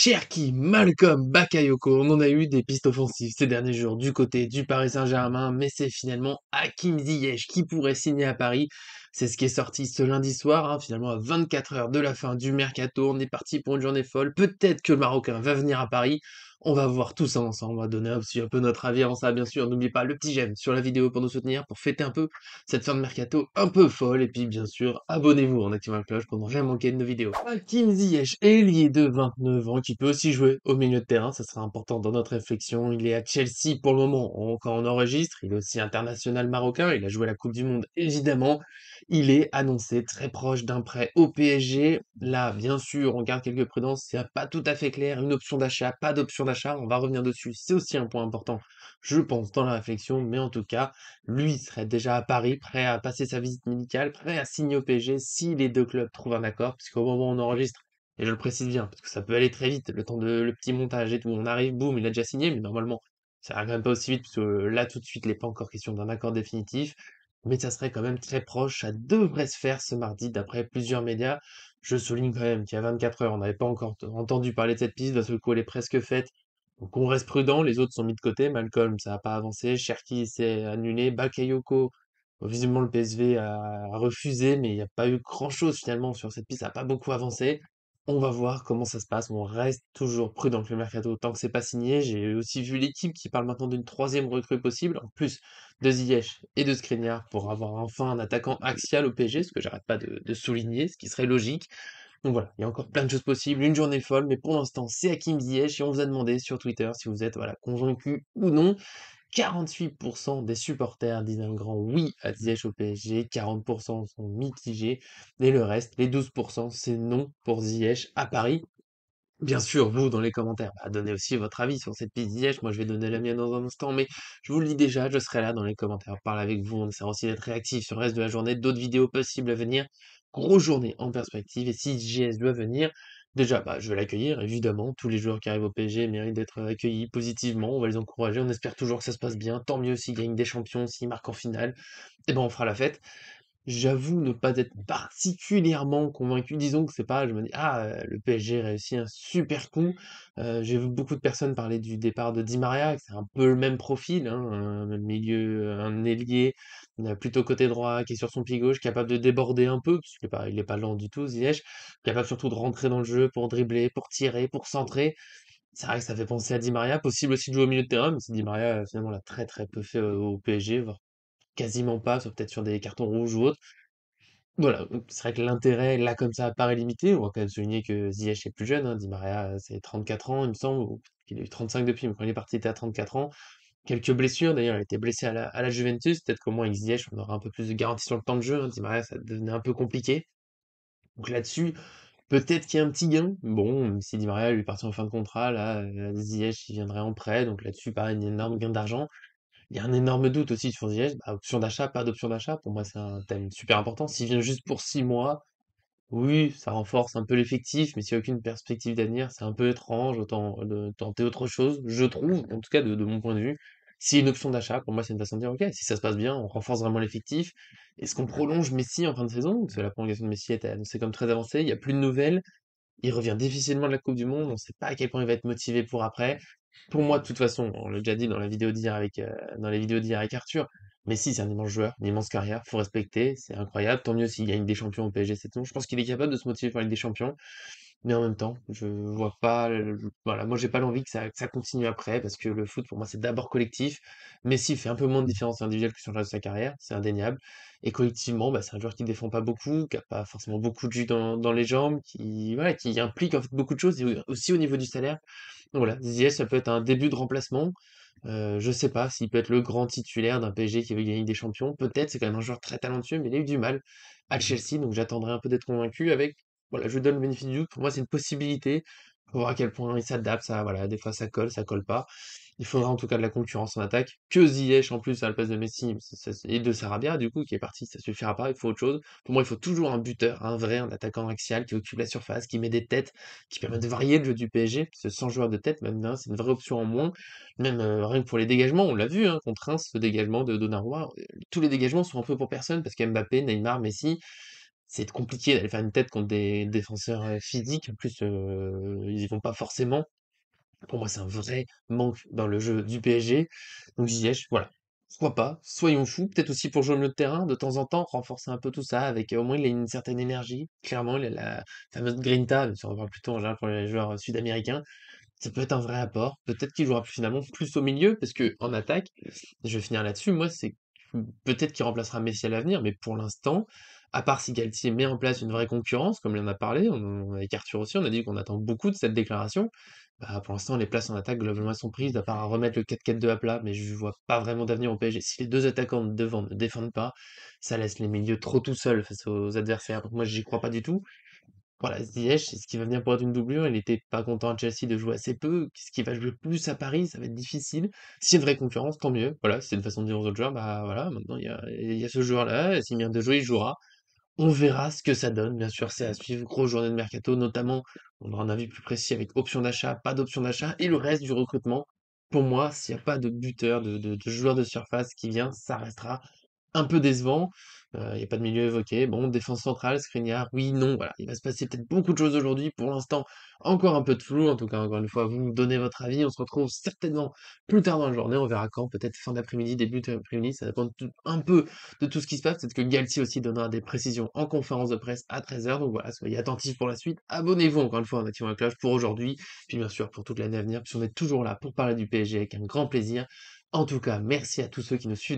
Cherki, Malcolm, Bakayoko, on en a eu des pistes offensives ces derniers jours du côté du Paris Saint-Germain, mais c'est finalement Hakim Ziyech qui pourrait signer à Paris. C'est ce qui est sorti ce lundi soir, finalement à 24 heures de la fin du mercato. On est parti pour une journée folle. Peut-être que le Marocain va venir à Paris. On va voir tout ça ensemble. On va donner aussi un peu notre avis avant ça, bien sûr. N'oubliez pas le petit j'aime sur la vidéo pour nous soutenir, pour fêter un peu cette fin de mercato un peu folle. Et puis, bien sûr, abonnez-vous en activant la cloche pour ne rien manquer de nos vidéos. Hakim Ziyech, ailier de 29 ans, qui peut aussi jouer au milieu de terrain. Ça sera important dans notre réflexion. Il est à Chelsea pour le moment, quand on enregistre. Il est aussi international marocain. Il a joué la Coupe du Monde, évidemment. Il est annoncé très proche d'un prêt au PSG. Là, bien sûr, on garde quelques prudences. C'est pas tout à fait clair. Une option d'achat, pas d'option d'achat. On va revenir dessus. C'est aussi un point important, je pense, dans la réflexion. Mais en tout cas, lui serait déjà à Paris, prêt à passer sa visite médicale, prêt à signer au PSG si les deux clubs trouvent un accord, puisqu'au moment où on enregistre, et je le précise bien, parce que ça peut aller très vite, le temps de le petit montage et tout, on arrive, boum, il a déjà signé, mais normalement, ça arrive quand même pas aussi vite, parce que là, tout de suite, il n'est pas encore question d'un accord définitif, mais ça serait quand même très proche, ça devrait se faire ce mardi, d'après plusieurs médias. Je souligne quand même qu'il y a 24 heures, on n'avait pas encore entendu parler de cette piste, d'un seul coup, elle est presque faite. Donc on reste prudent, les autres sont mis de côté. Malcolm, ça n'a pas avancé. Cherki s'est annulé. Bakayoko, visiblement le PSV a refusé, mais il n'y a pas eu grand-chose finalement sur cette piste. Ça n'a pas beaucoup avancé. On va voir comment ça se passe. On reste toujours prudent que le mercato, tant que c'est pas signé. J'ai aussi vu l'équipe qui parle maintenant d'une troisième recrue possible, en plus de Ziyech et de Skriniar, pour avoir enfin un attaquant axial au PSG, ce que j'arrête pas de souligner, ce qui serait logique. Donc voilà, il y a encore plein de choses possibles, une journée folle, mais pour l'instant, c'est Hakim Ziyech et on vous a demandé sur Twitter si vous êtes voilà, convaincu ou non. 48% des supporters disent un grand oui à Ziyech au PSG, 40% sont mitigés, et le reste, les 12%, c'est non pour Ziyech à Paris. Bien sûr, vous, dans les commentaires, donnez aussi votre avis sur cette piste Ziyech. Moi, je vais donner la mienne dans un instant, mais je vous le dis déjà, je serai là dans les commentaires, parler avec vous. On essaiera aussi d'être réactif sur le reste de la journée, d'autres vidéos possibles à venir. Grosse journée en perspective, et si JS doit venir, déjà, je vais l'accueillir, évidemment. Tous les joueurs qui arrivent au PSG méritent d'être accueillis positivement. On va les encourager, on espère toujours que ça se passe bien. Tant mieux s'ils gagnent des champions, s'ils marquent en finale. Et ben, on fera la fête. J'avoue ne pas être particulièrement convaincu. Disons que c'est pas je me dis: «Ah, le PSG réussit un super coup». J'ai vu beaucoup de personnes parler du départ de Di Maria, que c'est un peu le même profil, un milieu, un ailier, plutôt côté droit, qui est sur son pied gauche, capable de déborder un peu, parce qu'il est pas lent du tout, Ziyech. Capable surtout de rentrer dans le jeu pour dribbler, pour tirer, pour centrer. C'est vrai que ça fait penser à Di Maria. Possible aussi de jouer au milieu de terrain, mais c'est Di Maria, finalement, l'a très, très peu fait, au PSG, voire quasiment pas, sauf peut-être sur des cartons rouges ou autres. Voilà, donc c'est vrai que l'intérêt, là, comme ça, paraît limité. On va quand même souligner que Ziyech est plus jeune, Di Maria, c'est 34 ans, il me semble, ou peut-être qu'il a eu 35 depuis, mais quand il est parti, il était à 34 ans. Quelques blessures, d'ailleurs, il a été blessé à la Juventus. Peut-être qu'au moins, avec Ziyech, on aura un peu plus de garantie sur le temps de jeu, Di Maria, ça devenait un peu compliqué. Donc là-dessus, peut-être qu'il y a un petit gain. Bon, si Di Maria lui partit en fin de contrat, là, Ziyech, il viendrait en prêt. Donc là-dessus, pareil, un énorme gain d'argent. Il y a un énorme doute aussi sur Ziyech. Option d'achat, pas d'option d'achat. Pour moi, c'est un thème super important. S'il vient juste pour 6 mois, oui, ça renforce un peu l'effectif, mais s'il y a aucune perspective d'avenir, c'est un peu étrange. Autant de tenter autre chose, je trouve, en tout cas de mon point de vue. Si une option d'achat, pour moi, c'est une façon de dire, ok, si ça se passe bien, on renforce vraiment l'effectif. Est-ce qu'on prolonge Messi en fin de saison? Parce que la prolongation de Messi était annoncée comme très avancée, il n'y a plus de nouvelles. Il revient difficilement de la Coupe du Monde, on ne sait pas à quel point il va être motivé pour après. Pour moi, de toute façon, on l'a déjà dit dans la vidéo d'hier dans les vidéos d'hier avec Arthur, Messi, c'est un immense joueur, une immense carrière, faut respecter, c'est incroyable. Tant mieux s'il gagne des champions au PSG cette saison. Je pense qu'il est capable de se motiver pour la Ligue des Champions. Mais en même temps, je vois pas, voilà, moi j'ai pas l'envie que ça continue après, parce que le foot pour moi c'est d'abord collectif. Messi fait un peu moins de différence individuelle que sur le reste de sa carrière, c'est indéniable. Et collectivement, c'est un joueur qui défend pas beaucoup, qui a pas forcément beaucoup de jus dans les jambes, voilà, qui implique en fait beaucoup de choses, et aussi au niveau du salaire. Donc voilà, Ziyech, ça peut être un début de remplacement. Je sais pas s'il peut être le grand titulaire d'un PSG qui veut gagner des champions. Peut-être, c'est quand même un joueur très talentueux, mais il a eu du mal à Chelsea, donc j'attendrai un peu d'être convaincu avec. Voilà, je lui donne le bénéfice du doute. Pour moi, c'est une possibilité. Faut voir à quel point il s'adapte. Ça, voilà, des fois ça colle pas. Il faudra en tout cas de la concurrence en attaque. Que Ziyech en plus à la place de Messi et de Sarabia, du coup, qui est parti, ça suffira pas. Il faut autre chose. Pour moi, il faut toujours un buteur, un vrai, un attaquant axial qui occupe la surface, qui met des têtes, qui permet de varier le jeu du PSG. Parce que sans joueur de tête, même là, c'est une vraie option en moins. Même rien que pour les dégagements, on l'a vu, contre Reims, ce dégagement de Donnarumma. Tous les dégagements sont un peu pour personne parce qu'Mbappé, Neymar, Messi. c'est compliqué d'aller faire une tête contre des défenseurs, physiques. En plus, ils y vont pas forcément. Pour moi, c'est un vrai manque dans le jeu du PSG. Donc Ziyech, voilà, pourquoi pas? Soyons fous, peut-être aussi pour jouer au milieu de terrain, de temps en temps, renforcer un peu tout ça avec, au moins il a une certaine énergie. Clairement, il a la fameuse grinta, mais ça on en parle plutôt en général pour les joueurs, sud-américains. Ça peut être un vrai apport. Peut-être qu'il jouera finalement plus au milieu, parce que en attaque, je vais finir là-dessus, moi, c'est peut-être qu'il remplacera Messi à l'avenir, mais pour l'instant, à part si Galtier met en place une vraie concurrence, comme il en a parlé, avec Arthur aussi, on a dit qu'on attend beaucoup de cette déclaration. Bah, pour l'instant, les places en attaque, globalement, elles sont prises, à part à remettre le 4-4-2 à plat, mais je vois pas vraiment d'avenir au PSG. Si les deux attaquants de devant ne défendent pas, ça laisse les milieux trop tout seuls face aux adversaires. Donc moi, j'y crois pas du tout. Voilà, Ziyech, est-ce qu'il va venir pour être une doublure? Il était pas content à Chelsea de jouer assez peu. Qu'est-ce qu'il va jouer plus à Paris? Ça va être difficile. S'il y a une vraie concurrence, tant mieux. Voilà, si c'est une façon de dire aux autres joueurs, bah voilà, maintenant il y a ce joueur-là, s'il vient de jouer, il jouera. On verra ce que ça donne. Bien sûr, c'est à suivre. Grosse journée de mercato, notamment, on aura un avis plus précis avec option d'achat, pas d'option d'achat, et le reste du recrutement. Pour moi, s'il n'y a pas de buteur, de joueur de surface qui vient, ça restera un peu décevant. Il y a pas de milieu évoqué. Bon, défense centrale, Skriniar, oui, non, voilà. Il va se passer peut-être beaucoup de choses aujourd'hui. Pour l'instant, encore un peu de flou. En tout cas, encore une fois, vous me donnez votre avis. On se retrouve certainement plus tard dans la journée. On verra quand, peut-être fin d'après-midi, début d'après-midi. Ça dépend un peu de tout ce qui se passe. Peut-être que Galtier aussi donnera des précisions en conférence de presse à 13h. Donc voilà, soyez attentifs pour la suite. Abonnez-vous encore une fois en activant la cloche pour aujourd'hui. Puis bien sûr, pour toute l'année à venir. Puis on est toujours là pour parler du PSG avec un grand plaisir. En tout cas, merci à tous ceux qui nous suivent.